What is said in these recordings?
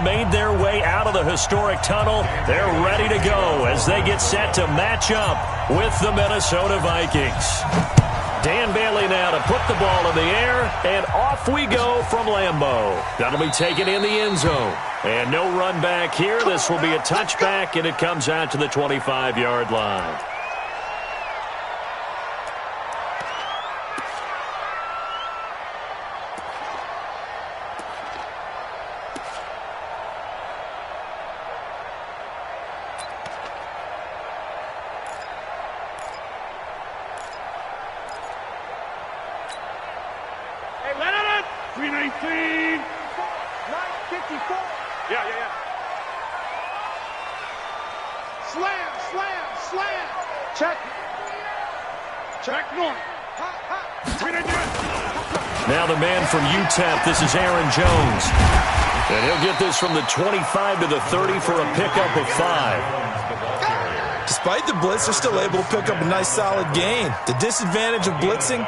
made their way out of the historic tunnel. They're ready to go as they get set to match up with the Minnesota Vikings. Dan Bailey now to put the ball in the air, and off we go from Lambeau. That'll be taken in the end zone. And no run back here. This will be a touchback, and it comes out to the 25-yard line. Now the man from UTEP, this is Aaron Jones. And he'll get this from the 25 to the 30 for a pickup of 5. Despite the blitz, they're still able to pick up a nice solid gain. The disadvantage of blitzing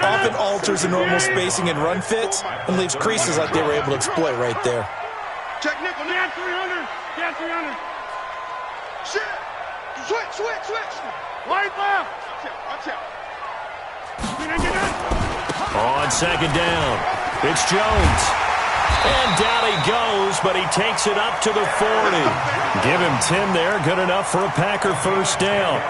often alters the normal spacing and run fits and leaves creases like they were able to exploit right there. Check nickel, man, 300. Yeah, 300. Shit. Switch. Right left. Watch out. On second down, it's Jones. And down he goes, but he takes it up to the 40. Give him 10 there, good enough for a Packer first down.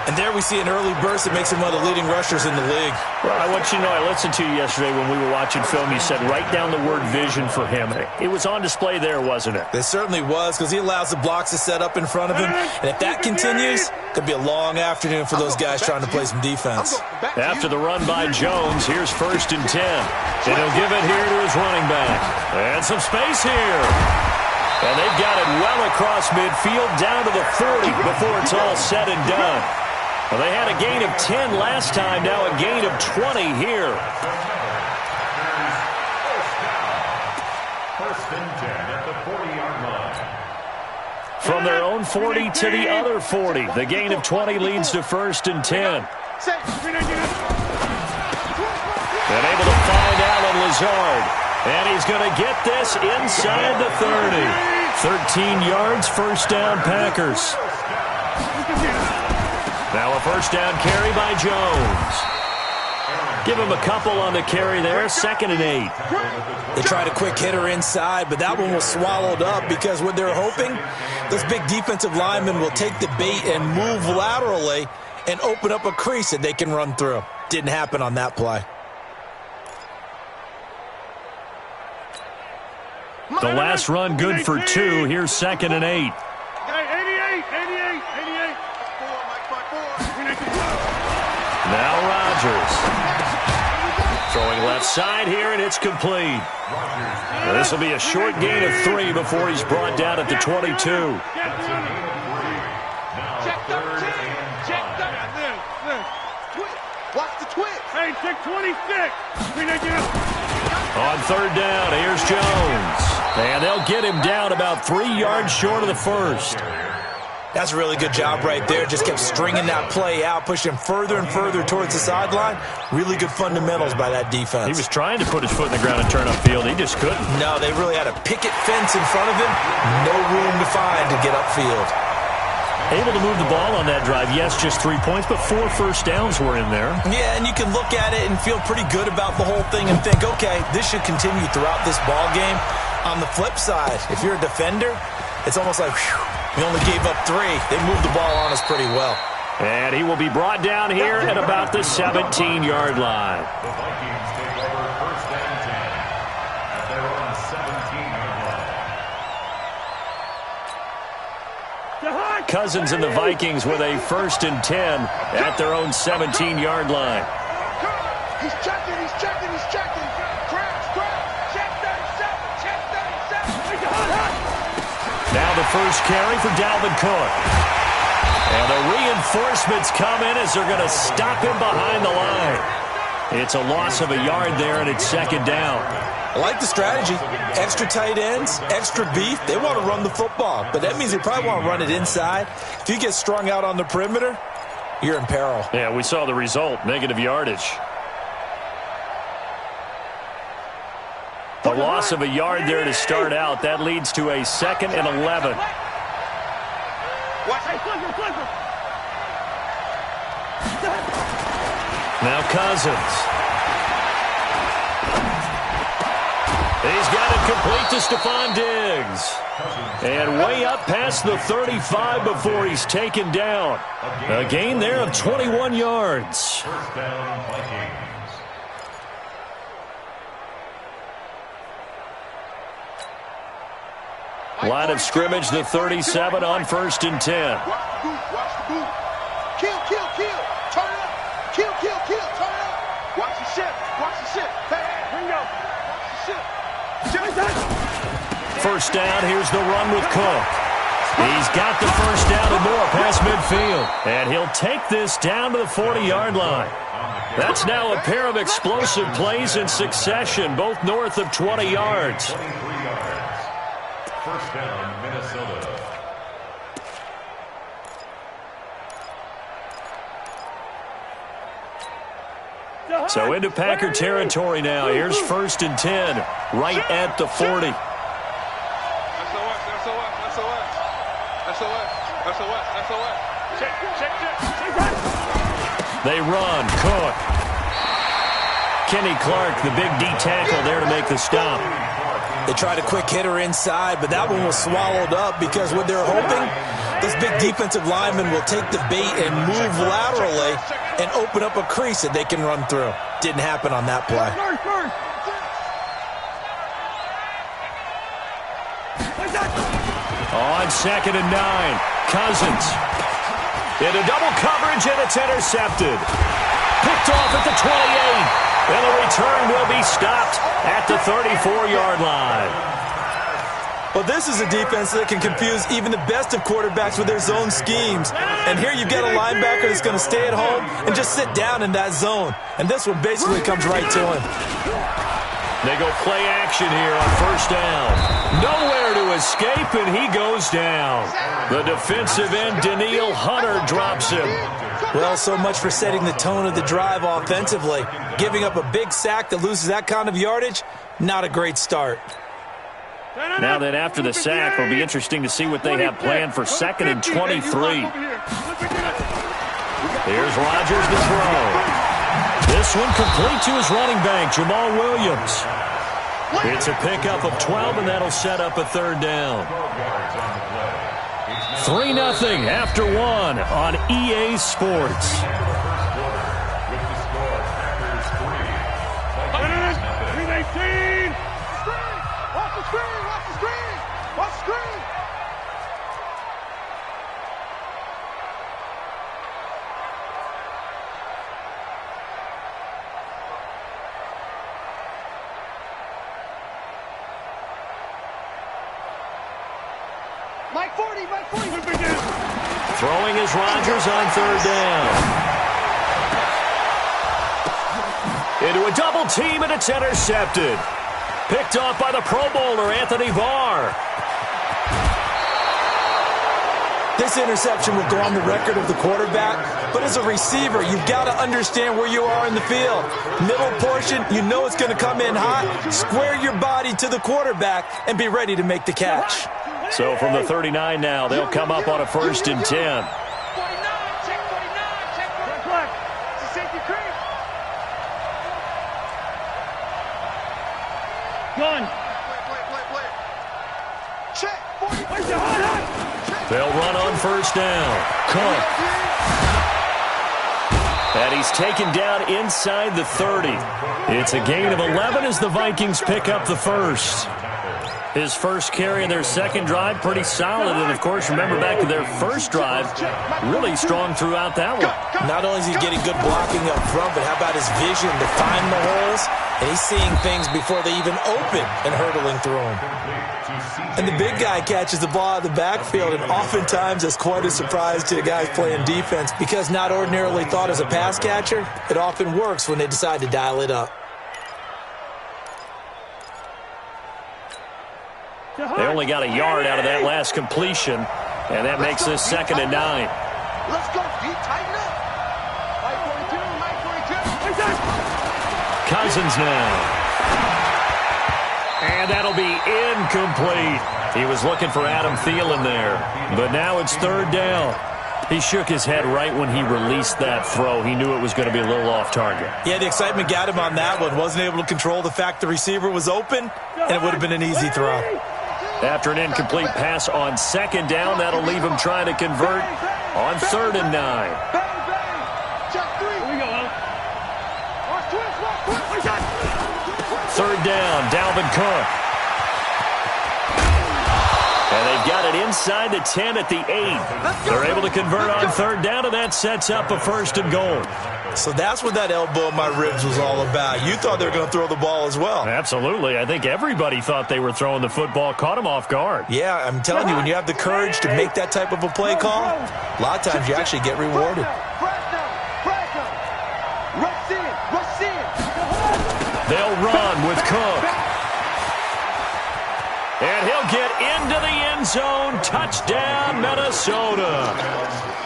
And there we see an early burst that makes him one of the leading rushers in the league. Well, I want you to know, I listened to you yesterday when we were watching film. You said write down the word vision for him. It was on display there, wasn't it? It certainly was, because he allows the blocks to set up in front of him. And if that continues, it could be a long afternoon for those guys trying to play some defense. After the run by Jones, here's 1st and 10. And he'll give it here to his running back. And some space here. And they've got it well across midfield down to the 40 before it's all said and done. Well, they had a gain of 10 last time, now a gain of 20 here. 1st and 10 at the 40-yard line. From their own 40 to the other 40. The gain of 20 leads to 1st and 10. And able to find Alan Lazard. And he's going to get this inside the 30. 13 yards, first down Packers. Now a first down carry by Jones. Give him a couple on the carry there, 2nd and 8. They tried a quick hitter inside, but that one was swallowed up because what they're hoping, those big defensive linemen will take the bait and move laterally and open up a crease that they can run through. Didn't happen on that play. The last run good for 2. Here's 2nd and 8. Now Rodgers. Throwing left side here, and it's complete. This will be a short gain of 3 before he's brought down at the 22. Watch the twitch. Hey, check 26. On 3rd down, here's Jones. And they'll get him down about 3 yards short of the 1st. That's a really good job right there. Just kept stringing that play out, pushing further and further towards the sideline. Really good fundamentals by that defense. He was trying to put his foot in the ground and turn upfield. He just couldn't. No, they really had a picket fence in front of him. No room to find to get upfield. Able to move the ball on that drive. Yes, just 3 points, but 4 first downs were in there. Yeah, and you can look at it and feel pretty good about the whole thing and think, okay, this should continue throughout this ball game. On the flip side, if you're a defender, it's almost like, whew, we only gave up 3. They moved the ball on us pretty well. And he will be brought down here at about the 17-yard line. The Vikings take over 1st and 10 at their own 17-yard line. Cousins and the Vikings with a 1st and 10 at their own 17-yard line. He's checking. Now the first carry for Dalvin Cook. And the reinforcements come in as they're going to stop him behind the line. It's a loss of a yard there, and it's 2nd down. I like the strategy. Extra tight ends, extra beef. They want to run the football, but that means they probably want to run it inside. If you get strung out on the perimeter, you're in peril. Yeah, we saw the result, negative yardage. A loss of a yard there to start out. That leads to a 2nd and 11. Now Cousins. He's got it complete to Stephon Diggs. And way up past the 35 before he's taken down. A gain there of 21 yards. Line of scrimmage, the 37 on 1st and 10. Watch the boot. Kill. Turn it up. Kill. Turn it up. Watch the ship. Hey, bingo. Watch the ship. First down, here's the run with Cook. He's got the first down and more past midfield. And he'll take this down to the 40-yard line. That's now a pair of explosive plays in succession, both north of 20 yards. First down, Minnesota. So into Packer territory now. Here's 1st and 10, right at the 40. They run. Cook. Kenny Clark, the big D tackle there to make the stop. They tried a quick hitter inside, but that one was swallowed up because what they're hoping, this big defensive lineman will take the bait and move laterally and open up a crease that they can run through. Didn't happen on that play. On 2nd and 9, Cousins. Into double coverage, and it's intercepted. Picked off at the 28. And the return will be stopped at the 34-yard line. Well, this is a defense that can confuse even the best of quarterbacks with their zone schemes. And here you've got a linebacker that's going to stay at home and just sit down in that zone. And this one basically comes right to him. They go play action here on 1st down. Nowhere to escape, and he goes down. The defensive end, Daniil Hunter, drops him. Well, so much for setting the tone of the drive offensively. Giving up a big sack that loses that kind of yardage, not a great start. Now that after the sack, it'll be interesting to see what they have planned for 2nd and 23. Here's Rodgers to throw. This one complete to his running back, Jamal Williams. It's a pickup of 12, and that'll set up a 3rd down. 3-0 after 1 on EA Sports. Throwing is Rodgers on 3rd down. Into a double team, and it's intercepted. Picked off by the Pro Bowler, Anthony Barr. This interception will go on the record of the quarterback, but as a receiver, you've got to understand where you are in the field. Middle portion, you know it's going to come in hot. Square your body to the quarterback and be ready to make the catch. So from the 39 now, they'll come up on a 1st and 10. They'll run on 1st down. Cook. And he's taken down inside the 30. It's a gain of 11 as the Vikings pick up the 1st. His first carry in their 2nd drive, pretty solid. And, of course, remember back to their 1st drive, really strong throughout that one. Not only is he getting good blocking up front, but how about his vision to find the holes? And he's seeing things before they even open and hurdling through them. And the big guy catches the ball out of the backfield, and oftentimes it's quite a surprise to the guys playing defense because not ordinarily thought as a pass catcher, it often works when they decide to dial it up. They only got a yard out of that last completion, and that makes this 2nd and 9. Let's go, D. Tighten up. 942. Cousins now. And that'll be incomplete. He was looking for Adam Thielen there. But now it's third down. He shook his head right when he released that throw. He knew it was going to be a little off target. Yeah, the excitement got him on that one. Wasn't able to control the fact the receiver was open, and it would have been an easy throw. After an incomplete pass on second down, that'll leave him trying to convert on 3rd and 9. Third down, Dalvin Cook. And they've got it inside the 10 at the 8. They're able to convert on third down, and that sets up a 1st and goal. So that's what that elbow in my ribs was all about. You thought they were going to throw the ball as well. Absolutely. I think everybody thought they were throwing the football, caught him off guard. Yeah, I'm telling you, when you have the courage to make that type of a play call, a lot of times you actually get rewarded. They'll run with Cook. And he'll get into the end zone. Touchdown, Minnesota.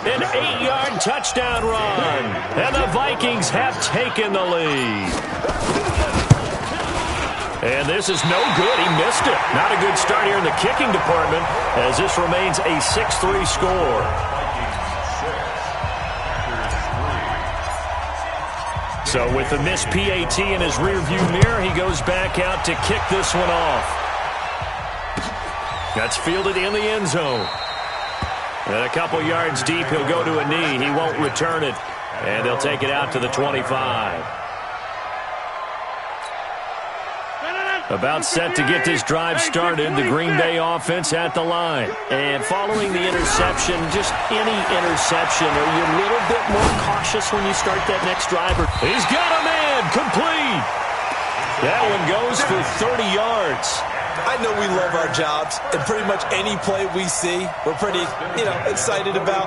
An 8-yard touchdown run. And the Vikings have taken the lead. And this is no good. He missed it. Not a good start here in the kicking department as this remains a 6-3 score. So with the missed PAT in his rearview mirror, he goes back out to kick this one off. That's fielded in the end zone. And a couple yards deep, he'll go to a knee. He won't return it. And they'll take it out to the 25. About set to get this drive started, the Green Bay offense at the line. And following the interception, just any interception, are you a little bit more cautious when you start that next drive? He's got a man, complete. That one goes for 30 yards. I know we love our jobs, and pretty much any play we see, we're pretty, excited about.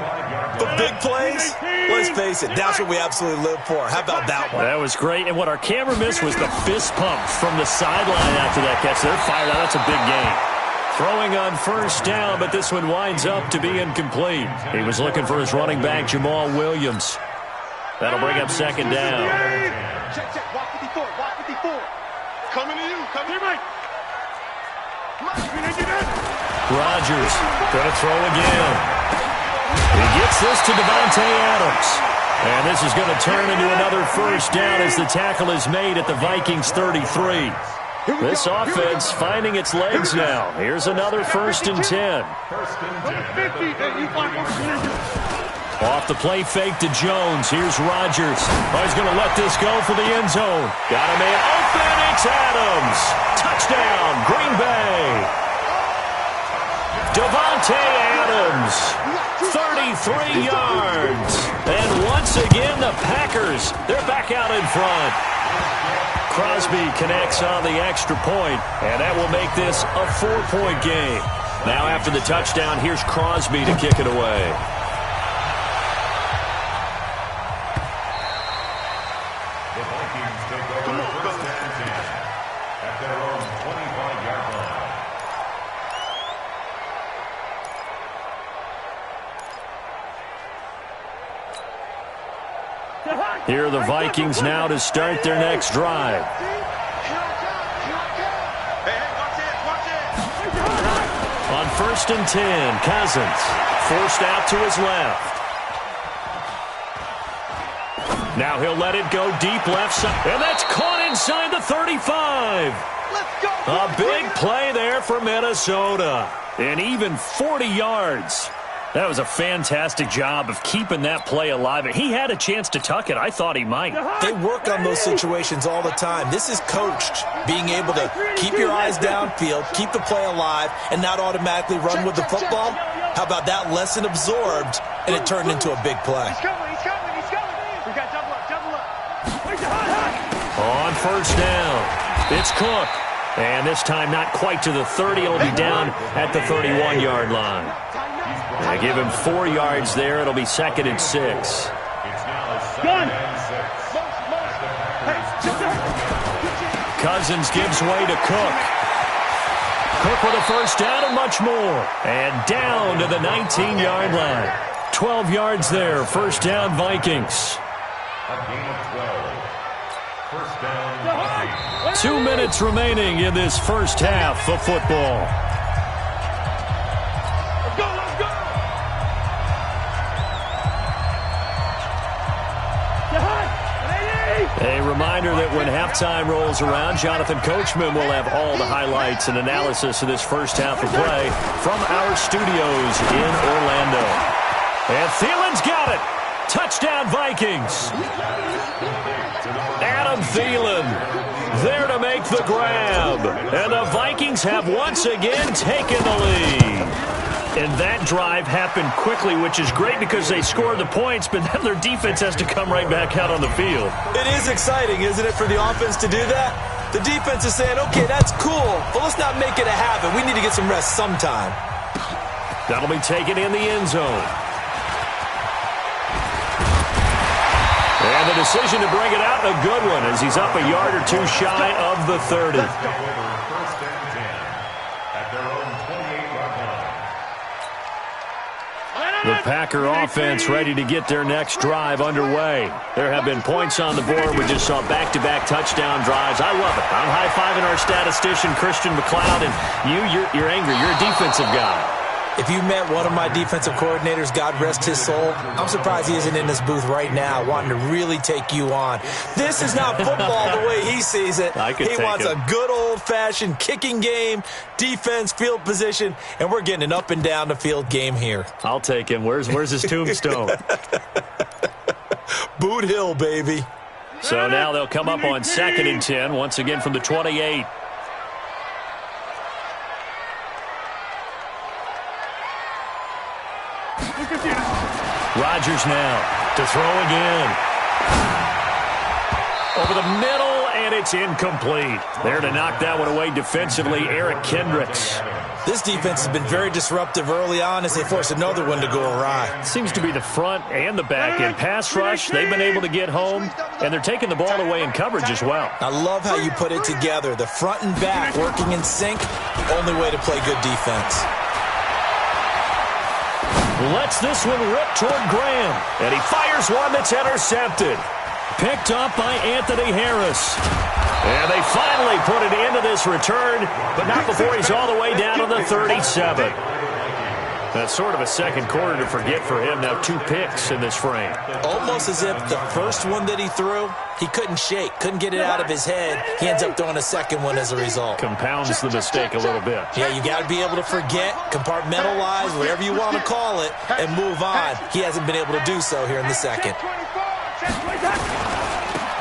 But big plays, let's face it, that's what we absolutely live for. How about that one? That was great, and what our camera missed was the fist pump from the sideline after that catch. They're fired out. That's a big game. Throwing on first down, but this one winds up to be incomplete. He was looking for his running back, Jamal Williams. That'll bring up second down. Check, walk 54, walk 54. Coming to you, come here, Mike. Rodgers going to throw again. He gets this to Davante Adams. And this is going to turn into another first down as the tackle is made at the Vikings 33. This offense finding its legs now. Here's another 1st and 10. Off the play fake to Jones. Here's Rodgers. Oh, he's going to let this go for the end zone. Got a man open. It's Adams. Touchdown, Green Bay. Davante Adams, 33 yards. And once again, the Packers, they're back out in front. Crosby connects on the extra point, and that will make this a 4-point game. Now after the touchdown, here's Crosby to kick it away. The Vikings take over first and 10 at their own 25-yard line. Here are the Vikings now to start their next drive. On 1st and 10, Cousins forced out to his left. Now he'll let it go deep left side, and that's caught inside the 35. A big play there for Minnesota, and even 40 yards. That was a fantastic job of keeping that play alive. He had a chance to tuck it. I thought he might. They work on those situations all the time. This is coached, being able to keep your eyes downfield, keep the play alive, and not automatically run with the football. How about that lesson absorbed, and it turned into a big play. He's coming. We got double up. On first down, it's Cook. And this time not quite to the 30. It'll be down at the 31-yard line. They give him 4 yards there. It'll be 2nd and 6. Cousins gives way to Cook. Cook with a first down and much more. And down to the 19-yard line. 12 yards there. First down, Vikings. A game of 12. 2 minutes remaining in this first half of football. Let's go, let's go. A reminder that when halftime rolls around, Jonathan Coachman will have all the highlights and analysis of this first half of play from our studios in Orlando. And Thielen's got it. Touchdown, Vikings. Adam Thielen there to make the grab. And the Vikings have once again taken the lead. And that drive happened quickly, which is great because they scored the points, but then their defense has to come right back out on the field. It is exciting, isn't it, for the offense to do that? The defense is saying, okay, that's cool, but let's not make it a habit. We need to get some rest sometime. That'll be taken in the end zone. And the decision to bring it out, a good one, as he's up a yard or two shy of the 30. The Packer offense ready to get their next drive underway. There have been points on the board. We just saw back-to-back touchdown drives. I love it. I'm high-fiving our statistician, Christian McLeod, and you're angry. You're a defensive guy. If you met one of my defensive coordinators, God rest his soul, I'm surprised he isn't in this booth right now wanting to really take you on. This is not football the way he sees it. He wants a good old-fashioned kicking game, defense, field position, and we're getting an up and down the field game here. I'll take him. Where's his tombstone? Boot Hill, baby. So now they'll come up on 2nd and 10, once again from the 28. Rodgers now to throw again. Over the middle, and it's incomplete. There to knock that one away defensively, Eric Kendricks. This defense has been very disruptive early on as they force another one to go awry. Seems to be the front and the back end. Pass rush, they've been able to get home, and they're taking the ball away in coverage as well. I love how you put it together. The front and back working in sync, only way to play good defense. Lets this one rip toward Graham. And he fires one that's intercepted. Picked up by Anthony Harris. And they finally put it into this return, but not before he's all the way down to the 37. That's sort of a second quarter to forget for him. Now 2 picks in this frame. Almost as if the first one that he threw, he couldn't shake, couldn't get it out of his head. He ends up throwing a second one as a result. Compounds the mistake a little bit. Yeah, you got to be able to forget, compartmentalize, whatever you want to call it, and move on. He hasn't been able to do so here in the second.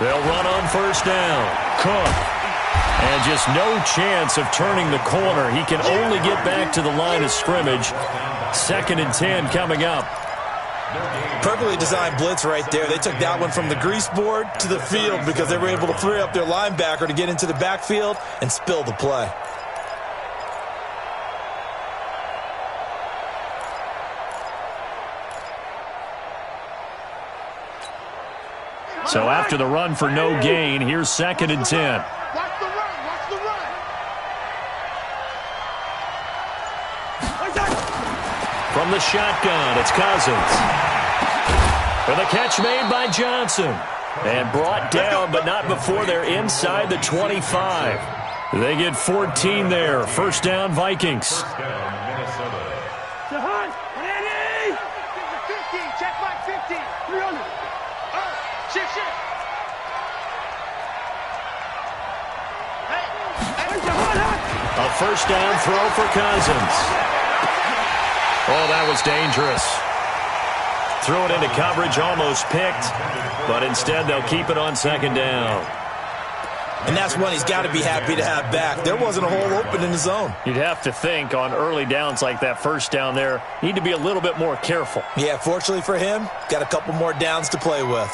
They'll run on first down. Cook. And just no chance of turning the corner. He can only get back to the line of scrimmage. 2nd and 10 coming up. Perfectly designed blitz right there. They took that one from the grease board to the field because they were able to free up their linebacker to get into the backfield and spill the play. So after the run for no gain, here's 2nd and 10. Watch the run, watch the run. From the shotgun, it's Cousins. And the catch made by Johnson. And brought down, but not before they're inside the 25. They get 14 there. First down, Vikings. A first down throw for Cousins. Oh, that was dangerous. Threw it into coverage, almost picked, but instead they'll keep it on 2nd down. And that's one he's got to be happy to have back. There wasn't a hole open in the zone. You'd have to think on early downs like that first down there, need to be a little bit more careful. Yeah, fortunately for him, got a couple more downs to play with.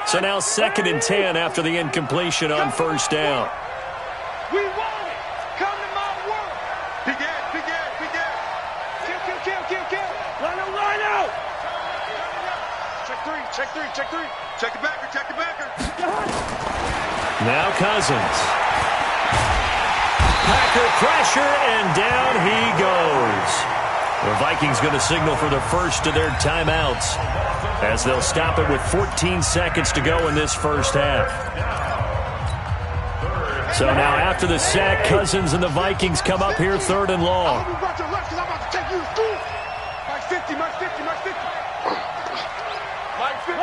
So now 2nd and 10 after the incompletion on first down. We want it. Come to my world. Big Ed, big Ed, big Ed. Kill. Line out. Check three. Check the backer. Now Cousins. Packer pressure, and down he goes. The Vikings going to signal for the first of their timeouts as they'll stop it with 14 seconds to go in this first half. So now after the sack, Cousins and the Vikings come up here 3rd and long. I'll be right to left because I'm about to take you to school. Mike 50, Mike 50, Mike 50. Mike 50.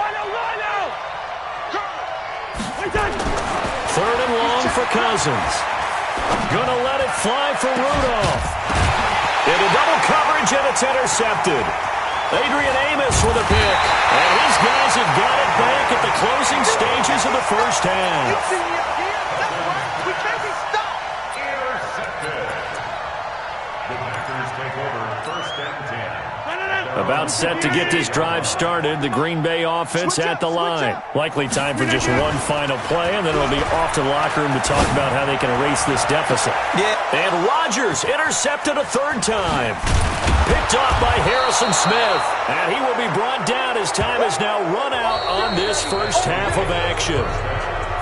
Third and long for Cousins. Gonna let it fly for Rudolph. Into double coverage, and it's intercepted. Adrian Amos with a pick. And his guys have got it back at the closing stages of the first half. You see me out here? That's right. We can't be stopped. Intercepted. The Packers take over 1st and 10. About set to get this drive started. The Green Bay offense at the line. Likely time for just one final play, and then it'll be off to the locker room to talk about how they can erase this deficit. Yeah. And Rodgers intercepted a 3rd time. Picked off by Harrison Smith. And he will be brought down as time has now run out on this first half of action.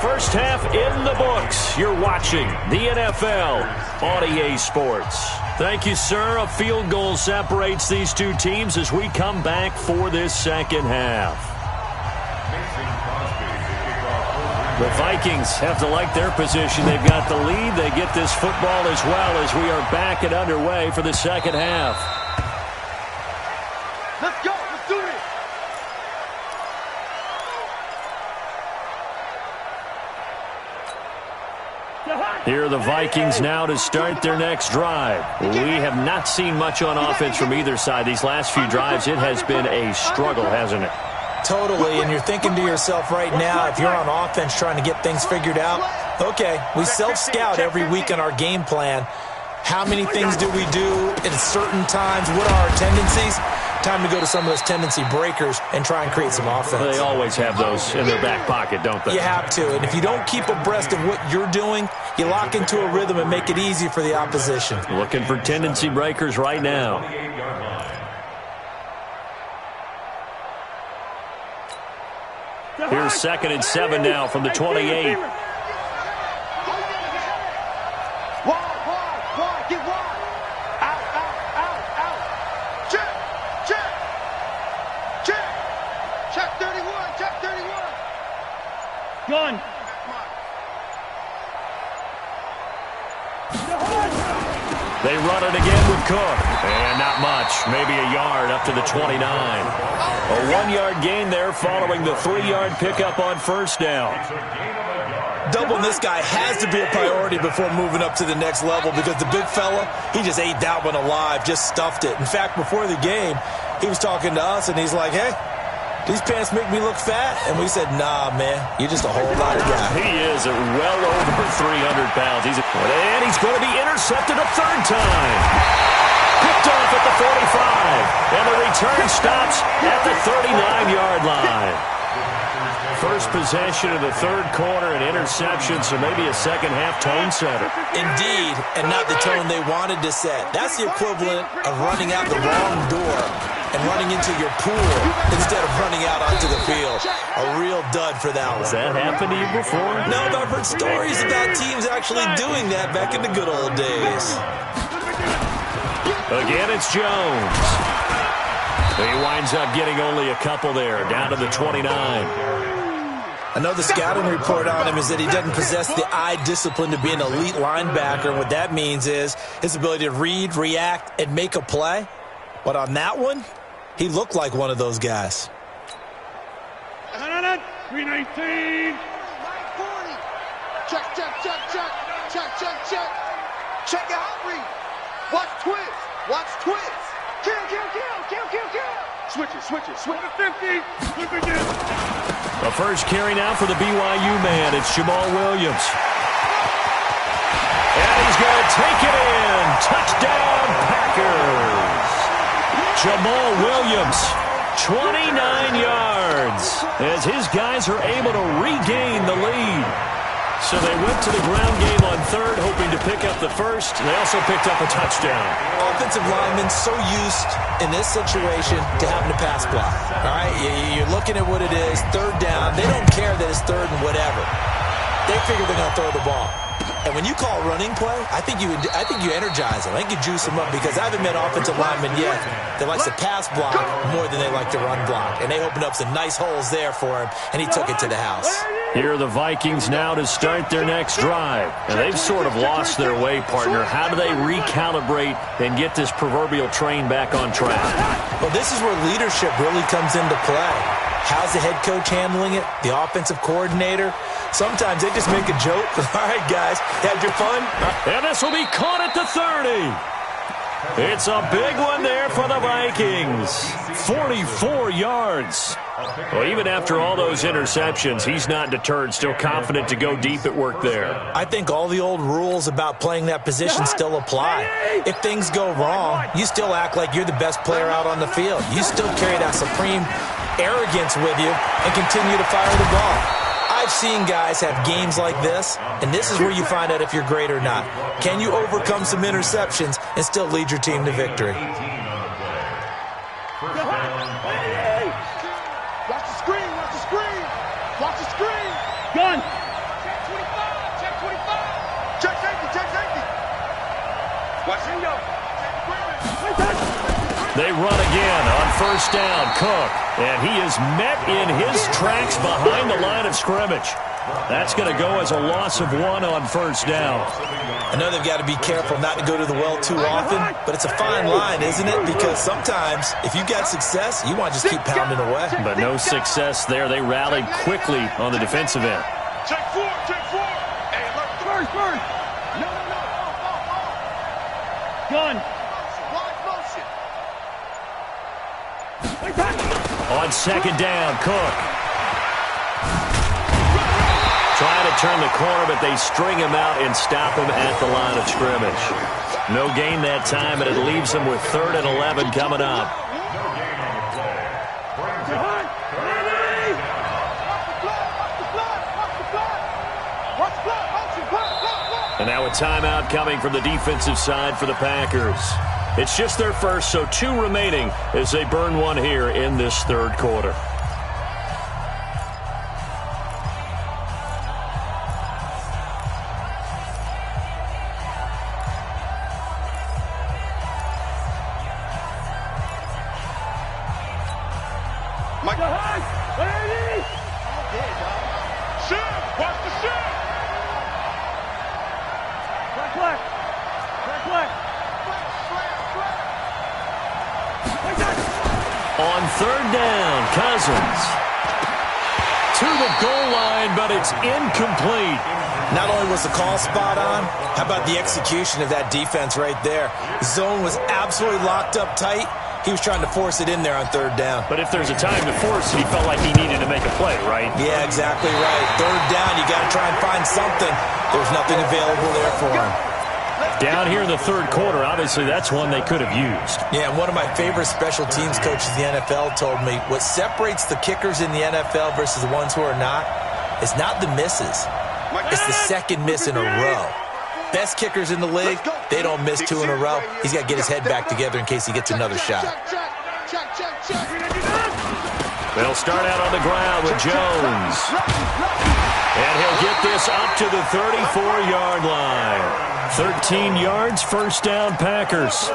First half in the books. You're watching the NFL on EA Sports. Thank you, sir. A field goal separates these two teams as we come back for this second half. The Vikings have to like their position. They've got the lead. They get this football as well as we are back and underway for the second half. Let's go. Let's do this. Here are the Vikings now to start their next drive. We have not seen much on offense from either side. These last few drives, it has been a struggle, hasn't it? Totally, and you're thinking to yourself right now, if you're on offense trying to get things figured out, okay, we self-scout every week on our game plan. How many things do we do at certain times? What are our tendencies? Time to go to some of those tendency breakers and try and create some offense. They always have those in their back pocket, don't they? You have to, and if you don't keep abreast of what you're doing, you lock into a rhythm and make it easy for the opposition. Looking for tendency breakers right now. Here's 2nd and 7 now from the 28. Wide, get wide. Out. Check 31. Gun. They run it again with Cook. And not much. Maybe a yard up to the 29. A 1-yard gain there following the 3-yard pickup on first down. Doubling this guy has to be a priority before moving up to the next level because the big fella, he just ate that one alive, just stuffed it. In fact, before the game, he was talking to us, and he's like, hey, these pants make me look fat. And we said, nah, man, you're just a whole lot of guy. He is at well over 300 pounds. And he's going to be intercepted a 3rd time. Picked off at the 45. And the return stops at the 39-yard line. First possession of the 3rd quarter, an interception, so maybe a second-half tone setter. Indeed, and not the tone they wanted to set. That's the equivalent of running out the wrong door and running into your pool instead of running out onto the field. A real dud for that one. Has that happened to you before? No, but I've heard stories about teams actually doing that back in the good old days. Again, it's Jones. He winds up getting only a couple there, down to the 29. I know the scouting report on him is that he doesn't possess the eye discipline to be an elite linebacker. And what that means is his ability to read, react, and make a play. But on that one, he looked like one of those guys. 319. Check. Check out read. Watch twist. Kill. Switch it. 50. Flip again. The first carry now for the BYU man. It's Jamal Williams. And he's going to take it in. Touchdown, Packers. Jamal Williams, 29 yards, as his guys are able to regain the lead. So they went to the ground game on 3rd, hoping to pick up the first. They also picked up a touchdown. Offensive linemen so used in this situation to having to pass block. All right, you're looking at what it is, 3rd down. They don't care that it's 3rd and whatever. They figure they're going to throw the ball. And when you call running play, I think you energize them. I think you juice them up because I haven't met offensive linemen yet that likes to pass block more than they like to run block. And they opened up some nice holes there for him, and he took it to the house. Here are the Vikings now to start their next drive. And they've sort of lost their way, partner. How do they recalibrate and get this proverbial train back on track? Well, this is where leadership really comes into play. How's the head coach handling it? The offensive coordinator? Sometimes they just make a joke. All right, guys, had your fun? And this will be caught at the 30. It's a big one there for the Vikings. 44 yards. Well, even after all those interceptions, he's not deterred, still confident to go deep at work there. I think all the old rules about playing that position still apply. If things go wrong, you still act like you're the best player out on the field. You still carry that supreme arrogance with you and continue to fire the ball. I've seen guys have games like this, and this is where you find out if you're great or not. Can you overcome some interceptions and still lead your team to victory? Watch the screen, watch the screen. Watch the screen. Gun. Check 25, check 25. Check safety, check safety. Watch Ringo. They run again on first down. Cook, and he is met in his tracks behind the line of scrimmage. That's going to go as a loss of 1 on first down. I know they've got to be careful not to go to the well too often, but it's a fine line, isn't it? Because sometimes if you got success, you want to just keep pounding away. But no success there. They rallied quickly on the defensive end. Check 4, check 4. Hey, look. First. No. Gun. Watch motion. On second down, Cook. Trying to turn the corner, but they string him out and stop him at the line of scrimmage. No gain that time, and it leaves them with 3rd and 11 coming up. And now a timeout coming from the defensive side for the Packers. It's just their first, so 2 remaining as they burn one here in this 3rd quarter. On 3rd down, Cousins to the goal line, but it's incomplete. Not only was the call spot on, how about the execution of that defense right there? Zone was absolutely locked up tight. He was trying to force it in there on 3rd down. But if there's a time to force it, he felt like he needed to make a play, right? Yeah, exactly right. 3rd down, you got to try and find something. There's nothing available there for him. Down here in the 3rd quarter, obviously that's one they could have used. Yeah, and one of my favorite special teams coaches in the NFL told me what separates the kickers in the NFL versus the ones who are not is not the misses. It's the second miss in a row. Best kickers in the league, they don't miss 2 in a row. He's got to get his head back together in case he gets another shot. They'll start out on the ground with Jones. And he'll get this up to the 34-yard line. 13 yards, first down, Packers.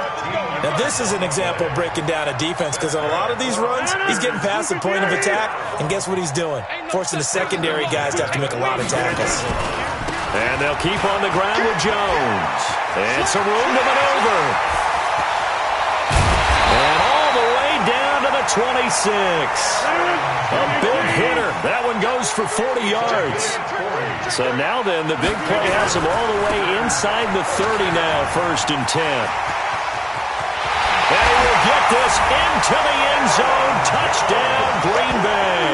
Now, this is an example of breaking down a defense because on a lot of these runs, he's getting past the point of attack, and guess what he's doing? Forcing the secondary guys to have to make a lot of tackles. And they'll keep on the ground with Jones. And some room to maneuver. And all the way down to the 26. A big hitter. That one goes for 40 yards. So now then, the big play has him all the way inside the 30 now, 1st and 10. And he will get this into the end zone. Touchdown, Green Bay.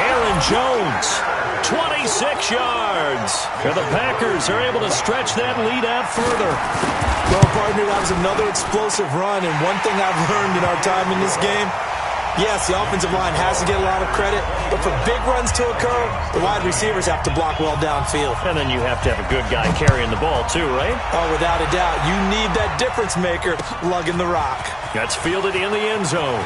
Aaron Jones, 26 yards. And the Packers are able to stretch that lead out further. Well, partner, that was another explosive run, and one thing I've learned in our time in this game, yes, the offensive line has to get a lot of credit, but for big runs to occur, the wide receivers have to block well downfield. And then you have to have a good guy carrying the ball too, right? Oh, without a doubt. You need that difference maker lugging the rock. That's fielded in the end zone.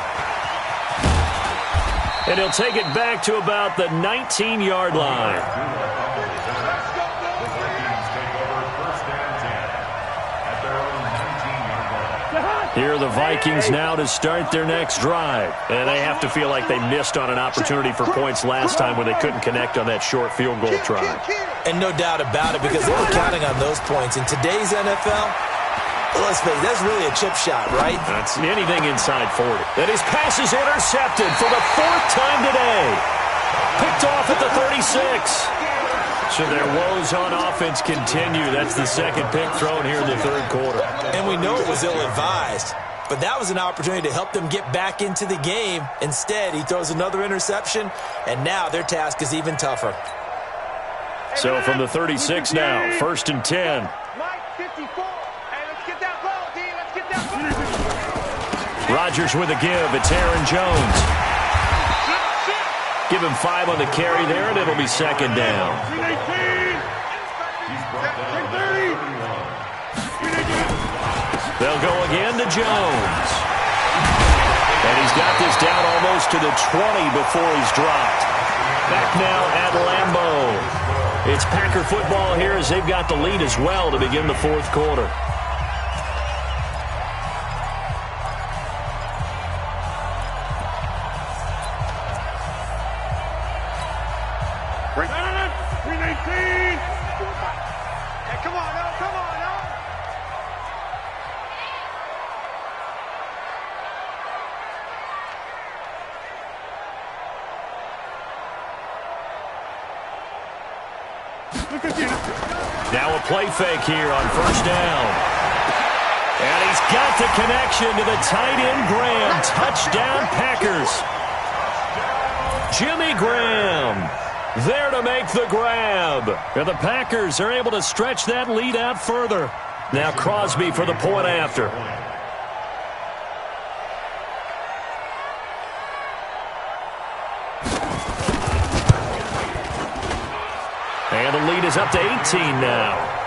And he'll take it back to about the 19-yard line. Here are the Vikings now to start their next drive. And they have to feel like they missed on an opportunity for points last time when they couldn't connect on that short field goal try. And no doubt about it, because they were counting on those points. In today's NFL, let's face it, that's really a chip shot, right? That's anything inside 40. And his pass is intercepted for the 4th time today. Picked off at the 36. So their woes on offense continue. That's the second pick thrown here in the 3rd quarter. And we know it was ill-advised, but that was an opportunity to help them get back into the game. Instead, he throws another interception, and now their task is even tougher. So from the 36 now, 1st and 10. Mike, 54. Hey, let's get that ball, D. Let's get that ball. Rodgers with a give. It's Aaron Jones. Give him 5 on the carry there, and it'll be 2nd down. They'll go again to Jones. And he's got this down almost to the 20 before he's dropped. Back now at Lambeau. It's Packer football here as they've got the lead as well to begin the 4th quarter. Now a play fake here on 1st down. And he's got the connection to the tight end, Graham. Touchdown, Packers. Jimmy Graham there to make the grab. And the Packers are able to stretch that lead out further. Now Crosby for the point after. And the lead is up to 18 now.